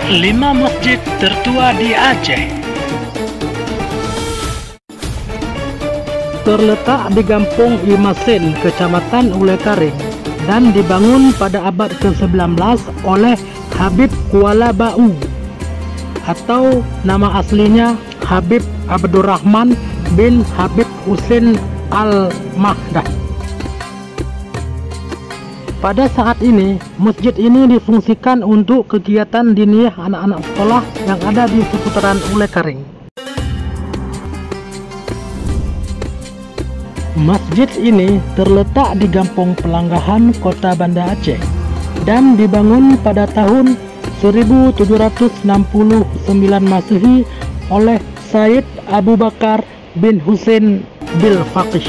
5 masjid tertua di Aceh. Terletak di Kampung Imasin, Kecamatan Ulekaring, dan dibangun pada abad ke-19 oleh Habib Kuala Bau, atau nama aslinya Habib Abdurrahman bin Habib Husin Al-Mahdah. Pada saat ini, masjid ini difungsikan untuk kegiatan diniyah anak-anak sekolah yang ada di seputaran Ulekaring. Masjid ini terletak di Kampung Pelanggahan, Kota Banda Aceh, dan dibangun pada tahun 1769 Masehi oleh Said Abu Bakar bin Husin bil Faqih.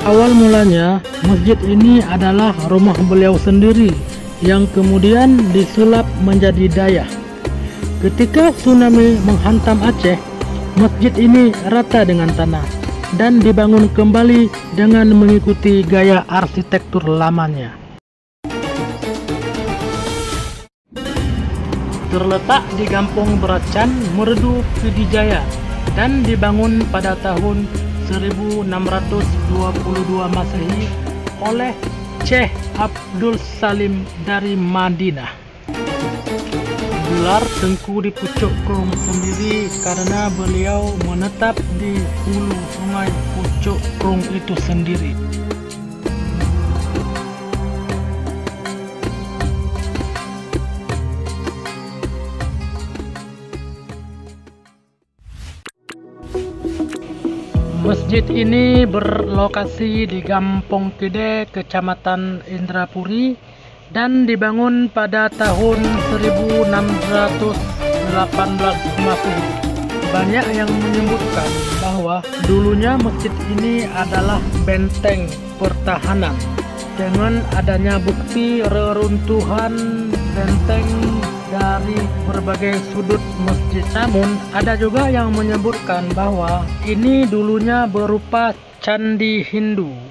Awal mulanya, masjid ini adalah rumah beliau sendiri yang kemudian disulap menjadi dayah. Ketika tsunami menghantam Aceh, masjid ini rata dengan tanah dan dibangun kembali dengan mengikuti gaya arsitektur lamanya. Terletak di Kampung Beracan, Merdu, Pidijaya, dan dibangun pada tahun 1622 Masehi oleh Syekh Abdul Salim dari Madinah. Gelar Tengku di Pucuk Krung sendiri karena beliau menetap di hulu sungai Pucuk Krung itu sendiri. Masjid ini berlokasi di Kampung Kede, Kecamatan Indrapuri, dan dibangun pada tahun 1618 Masehi. Banyak yang menyebutkan bahwa dulunya masjid ini adalah benteng pertahanan. Dengan adanya bukti reruntuhan benteng dari berbagai sudut masjid. Namun ada juga yang menyebutkan bahwa ini dulunya berupa candi Hindu.